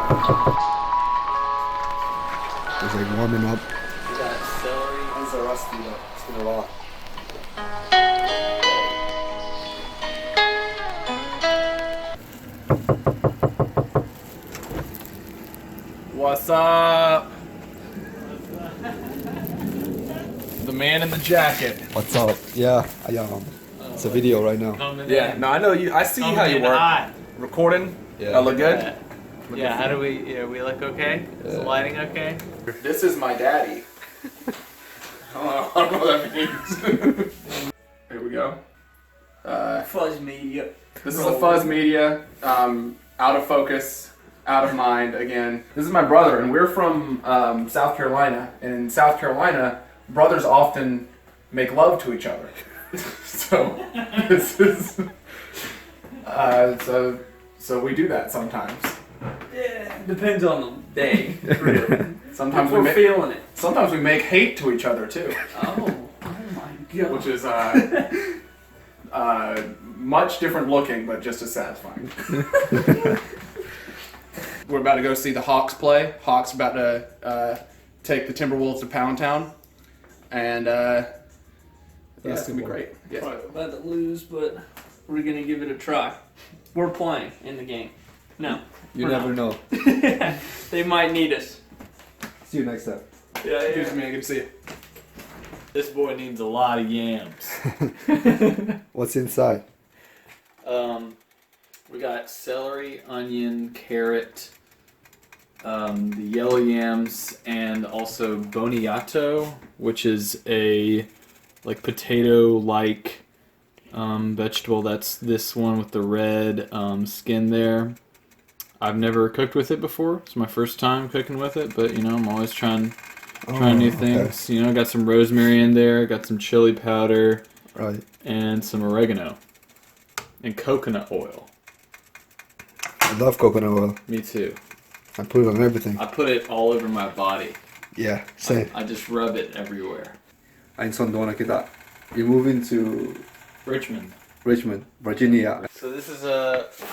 It's like warming up. We got celery. Hands are rusty though. It's been a while. What's up? The man in the jacket. What's up? Yeah, it's a video right now. Yeah, no, I know you. I see how you work. Hot. Recording. Yeah. I look good. Yeah, how do we? Yeah, we look okay. Is the lighting okay? This is my daddy. I don't know what that means. Here we go. Fuzz media. This is a fuzz media. Out of focus, out of mind again. This is my brother, and we're from South Carolina. And in South Carolina, brothers often make love to each other. So this is so we do that sometimes. Yeah, depends on the day. Really. Sometimes we're feeling it. Sometimes we make hate to each other too. Oh my god. Which is much different looking, but just as satisfying. We're about to go see the Hawks play. Hawks about to take the Timberwolves to Pound Town, and that's gonna be great. Yeah. Probably about to lose, but we're gonna give it a try. We're playing in the game. No. You never know. They might need us. See you next time. Yeah, Excuse me, good to see you. This boy needs a lot of yams. What's inside? We got celery, onion, carrot, the yellow yams, and also boniato, which is a like potato-like vegetable. That's this one with the red skin there. I've never cooked with it before. It's my first time cooking with it, but you know, I'm always trying new things. Okay. You know, got some rosemary in there, got some chili powder, right, and some oregano, and coconut oil. I love coconut oil. Me too. I put it on everything. I put it all over my body. Yeah, same. I just rub it everywhere. Ayun sondo na kita. You're moving to Richmond, Virginia. So this is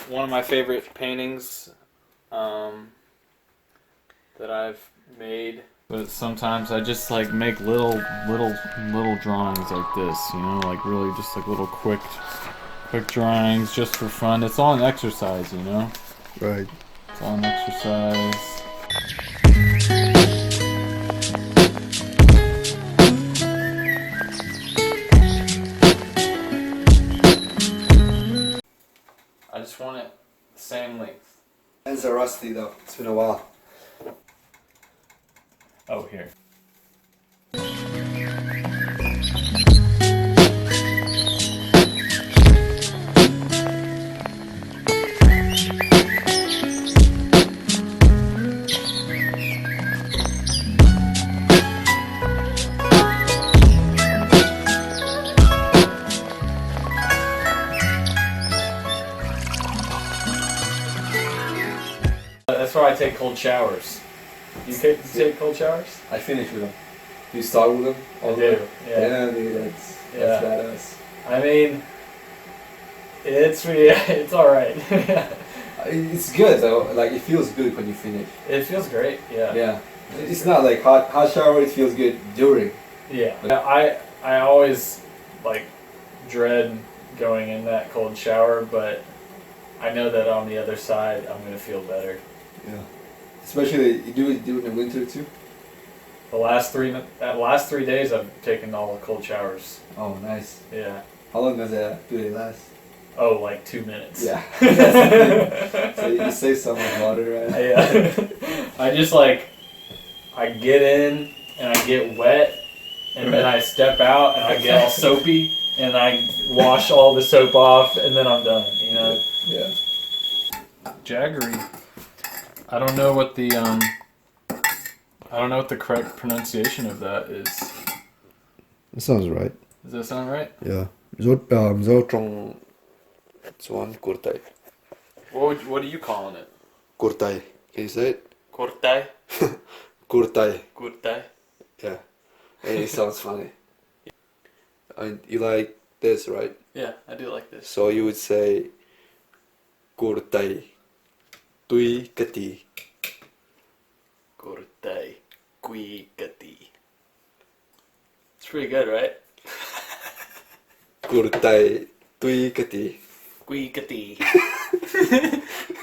one of my favorite paintings that I've made. But sometimes I just like make little drawings like this, you know, like really just like little quick drawings just for fun. It's all an exercise, you know. Right. It's all an exercise. I just want it the same length. Hands are rusty though. It's been a while. Oh, here. That's why I take cold showers. You take cold showers? I finish with them. Do you start with them? I do. Yeah, dude, that's badass. I mean, it's alright. It's good though. Like it feels good when you finish. It feels great. Yeah. Yeah. It's not like hot shower. It feels good during. Yeah. I always like dread going in that cold shower, but I know that on the other side I'm gonna feel better. Yeah. Especially you do it in the winter too. The last 3 days I've taken all the cold showers. Oh, nice. Yeah. How long do they last? Oh, like 2 minutes. Yeah. So you save so much water, right? Yeah. I just like, I get in and I get wet, and then I step out and I get all soapy, and I wash all the soap off, and then I'm done. You know. Yeah. Jaggery. I don't know what the correct pronunciation of that is. That sounds right. Does that sound right? Yeah. Zotong. It's one kurtai. What are you calling it? Kurtai. Can you say it? Kurtai. Kurtai. Kurtai. Yeah. And it sounds funny. And you like this, right? Yeah, I do like this. So you would say kurtai. Tui kati. Kurtai Kuikati. It's pretty good, right? Kurtai tuikati. Kuikati.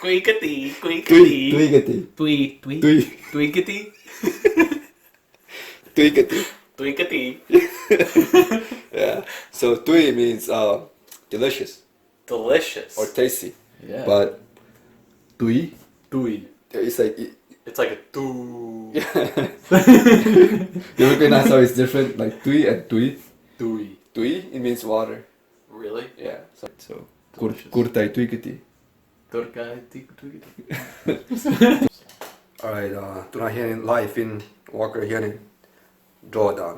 Kuikati. Tuikati. Tui. Tuikati. Tuikati. Tuikati. Yeah. So tui means delicious Delicious. or tasty. Yeah. But tui, Tui. it's like It's like a tu. you recognize how it's different, like tui and tui. Tui. Tui, it means water. Really? Yeah. So Delicious. kurtai tuikati. Turkai tuikati. Alright, tuna hianin live in Walker hianin drawdown.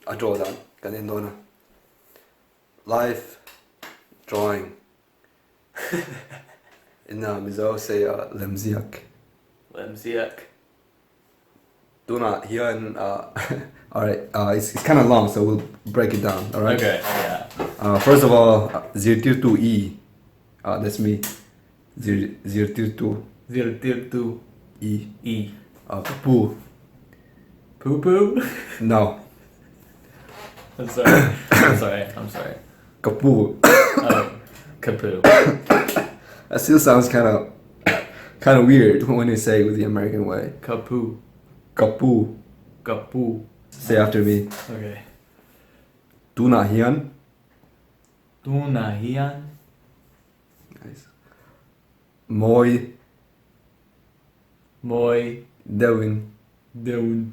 A drawdown kanin dona. Live drawing. In Mizo say lemziak. Lemziak. Tuna hian alright, it's kind of long, so we'll break it down. Alright. Okay. Yeah. First of all, zirtirtu e. That's me. Zirtirtu Zirtirtu e. E. Kapu. Poo poo. No. I'm sorry. I'm sorry. Kapu. Oh, kapoo. That still sounds kind of weird when you say it with the American way. Kapoo. Kapu. Kapoo. Say after me. Okay. Tuna hian. Tunahian. Nice. Moi Moi. dewin. Deun.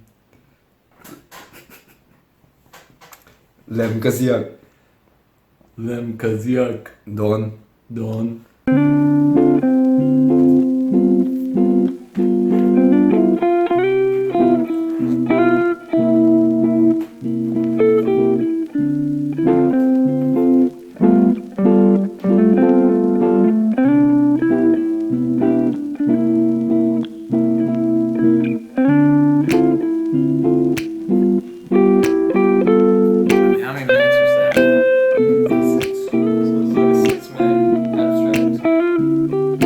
Lem kasiak. Lem kaziak. Don. Don. How many minutes was that? 6. So it's like a 6-minute abstract.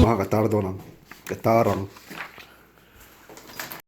Mga katardonan. Katarang.